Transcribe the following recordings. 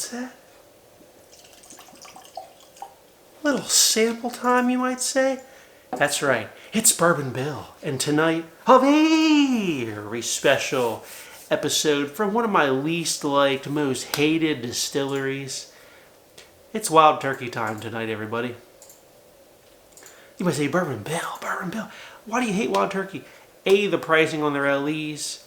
What's that? Little sample time, you might say? That's right, it's Bourbon Bill, and tonight, a very special episode from one of my least liked, most hated distilleries. It's Wild Turkey time tonight, everybody. You might say, Bourbon Bill, why do you hate Wild Turkey? A, the pricing on their LEs,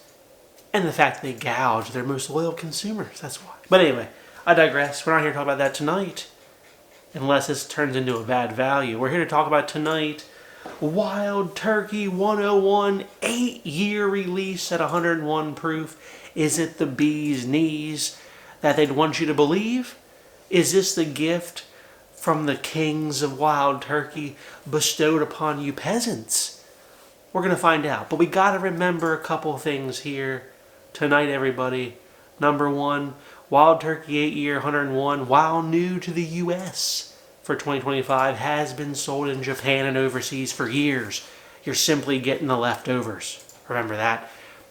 and the fact they gouge their most loyal consumers, that's why. But anyway, I digress. We're not here to talk about that tonight, unless this turns into a bad value. We're here to talk about tonight Wild Turkey 101, 8-year release at 101 proof. Is it the bee's knees that they'd want you to believe? Is this the gift from the kings of Wild Turkey bestowed upon you peasants? We're going to find out. But we got to remember a couple things here tonight, everybody. Number one, Wild Turkey 8-year 101, while new to the U.S. for 2025, has been sold in Japan and overseas for years. You're simply getting the leftovers. Remember that.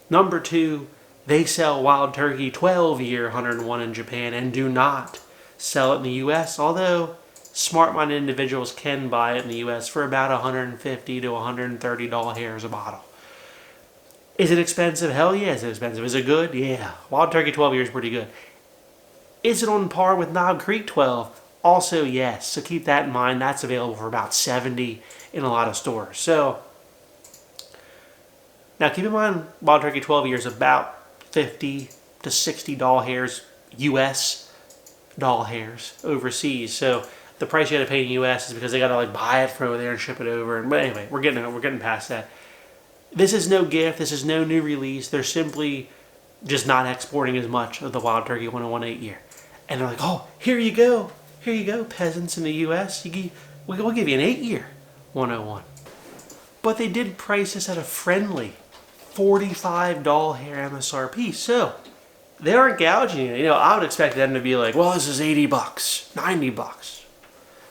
Number two, they sell Wild Turkey 12-year 101 in Japan and do not sell it in the U.S., although smart-minded individuals can buy it in the U.S. for about $150 to $130 hairs a bottle. Is it expensive? Hell yeah, it's expensive. Is it good? Yeah. Wild Turkey 12 years is pretty good. Is it on par with Knob Creek 12? Also, yes. So keep that in mind. That's available for about $70 in a lot of stores. So, now keep in mind, Wild Turkey 12 years about $50 to $60 hairs U.S. doll hairs overseas. So the price you got to pay in U.S. is because they got to like buy it from over there and ship it over. But anyway, we're getting past that. This is no gift. This is no new release. They're simply just not exporting as much of the Wild Turkey 101 8-year. And they're like, oh, here you go, peasants in the U.S. We'll give you an 8-year 101. But they did price this at a friendly $45 hair MSRP. So they aren't gouging it. You know, I would expect them to be like, well, this is $80, $90.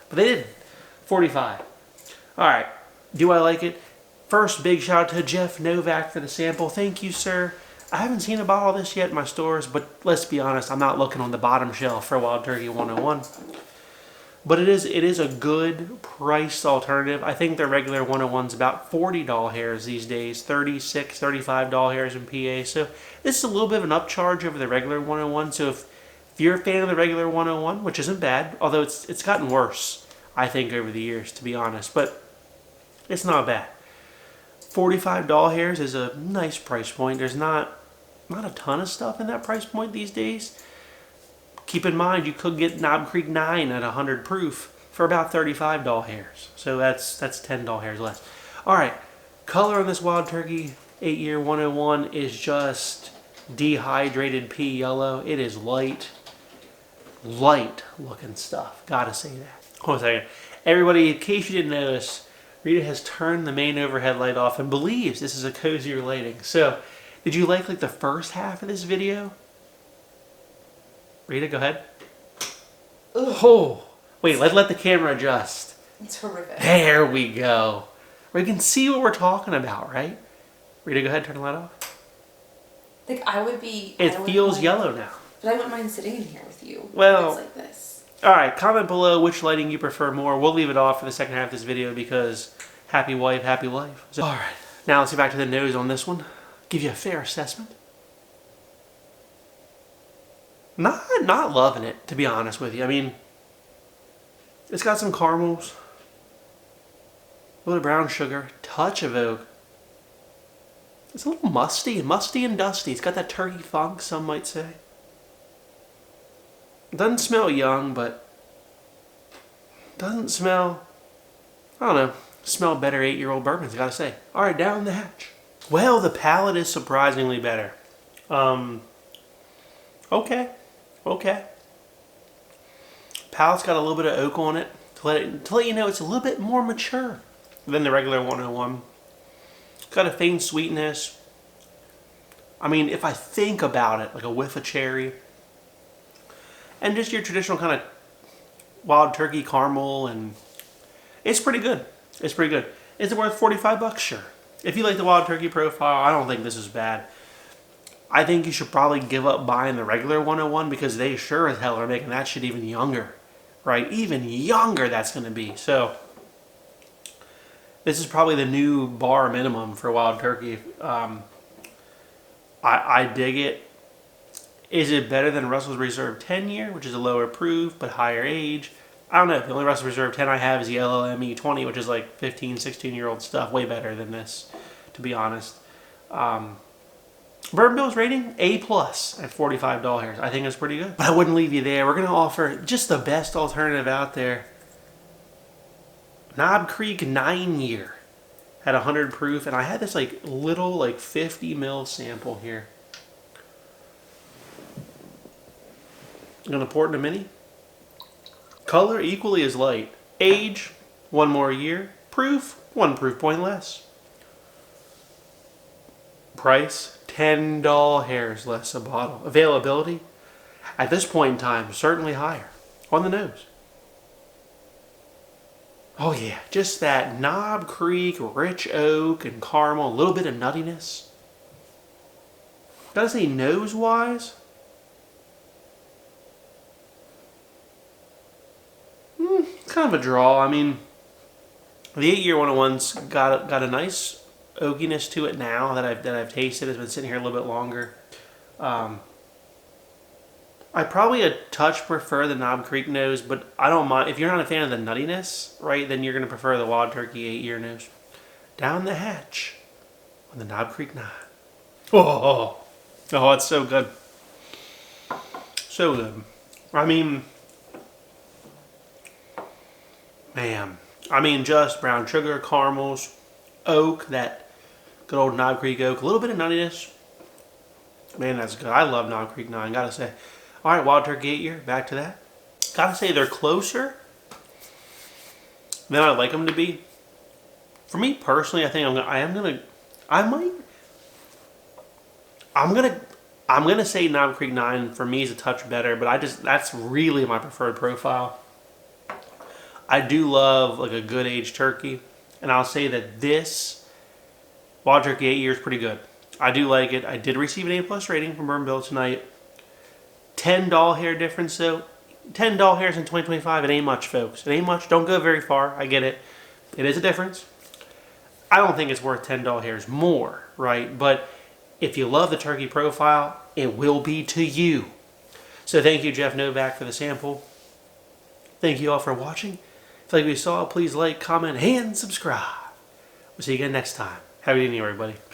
But they didn't. 45. All right. Do I like it? First, big shout out to Jeff Novak for the sample. Thank you, sir. I haven't seen a bottle of this yet in my stores, but let's be honest, I'm not looking on the bottom shelf for Wild Turkey 101. But it is a good priced alternative. I think their regular 101's about $40 hairs these days, $36, $35 hairs in PA. So this is a little bit of an upcharge over the regular 101. So if you're a fan of the regular 101, which isn't bad, although it's gotten worse, I think, over the years, to be honest, but it's not bad. $45 hairs is a nice price point. There's not a ton of stuff in that price point these days. Keep in mind, you could get Knob Creek 9 at 100 proof for about $35 hairs. So that's $10 hairs less. All right, color on this Wild Turkey 8-year 101 is just dehydrated pea yellow. It is light looking stuff. Gotta say that. Hold on a second. Everybody, in case you didn't notice, Rita has turned the main overhead light off and believes this is a cozier lighting. So, did you like the first half of this video? Rita, go ahead. Ugh. Oh, wait, let the camera adjust. It's horrific. There we go. We can see what we're talking about, right? Rita, go ahead, turn the light off. Like, I would be... It feels yellow now. But I wouldn't mind sitting in here with you. Well... It's like this. Alright, comment below which lighting you prefer more. We'll leave it off for the second half of this video because happy wife, happy life. So, alright, now let's get back to the nose on this one. Give you a fair assessment. Not loving it, to be honest with you. I mean, it's got some caramels, a little brown sugar, touch of oak. It's a little musty and dusty. It's got that turkey funk, some might say. Doesn't smell young, but doesn't smell, I don't know, smell better 8-year-old bourbons, gotta say. Alright, down the hatch. Well, the palate is surprisingly better. Okay. Palate's got a little bit of oak on it to let you know it's a little bit more mature than the regular 101. It's got a faint sweetness. I mean, if I think about it, like a whiff of cherry. And just your traditional kind of Wild Turkey caramel, and it's pretty good. Is it worth $45? Sure. If you like the Wild Turkey profile, I don't think this is bad. I think you should probably give up buying the regular 101 because they sure as hell are making that shit even younger, right? Even younger that's going to be. So this is probably the new bar minimum for wild turkey. I dig it. Is it better than Russell's Reserve 10 year, which is a lower proof but higher age? I don't know. The only Russell's Reserve 10 I have is the LLME 20, which is like 15, 16-year-old stuff. Way better than this, to be honest. Bourbon Bill's rating, A plus at $45 hairs. I think it's pretty good. But I wouldn't leave you there. We're going to offer just the best alternative out there. Knob Creek 9 year had 100 proof, and I had this like little like 50 ml sample here. I'm going to pour it in a mini. Color equally as light. Age, 1 more year. Proof, 1 proof point less. Price, $10 hairs less a bottle. Availability, at this point in time, certainly higher. On the nose. Oh yeah, just that Knob Creek, rich oak and caramel, a little bit of nuttiness. Gotta say nose-wise, kind of a draw. I mean, the 8-year 101's got a nice oakiness to it now that I've tasted. It's been sitting here a little bit longer. I probably a touch prefer the Knob Creek nose, but I don't mind if you're not a fan of the nuttiness, right? Then you're gonna prefer the Wild Turkey 8-year nose. Down the hatch on the Knob Creek 9. Oh, it's so good, so good. I mean, man. I mean, just brown sugar, caramels, oak, that good old Knob Creek oak, a little bit of nuttiness. Man, that's good. I love Knob Creek 9, gotta say. All right, Wild Turkey 8-year, back to that. Gotta say they're closer than I'd like them to be. For me personally, I think I'm gonna say Knob Creek 9 for me is a touch better, but that's really my preferred profile. I do love like a good aged turkey, and I'll say that this Wild Turkey 8 years is pretty good. I do like it. I did receive an A+ rating from Bourbon Bill tonight. $10 hair difference though. $10 hairs in 2025, it ain't much, folks. It ain't much. Don't go very far. I get it. It is a difference. I don't think it's worth $10 hairs more, right? But if you love the turkey profile, it will be to you. So thank you, Jeff Novak, for the sample. Thank you all for watching. If you like what you saw, please like, comment, and subscribe. We'll see you again next time. Have a good evening, everybody.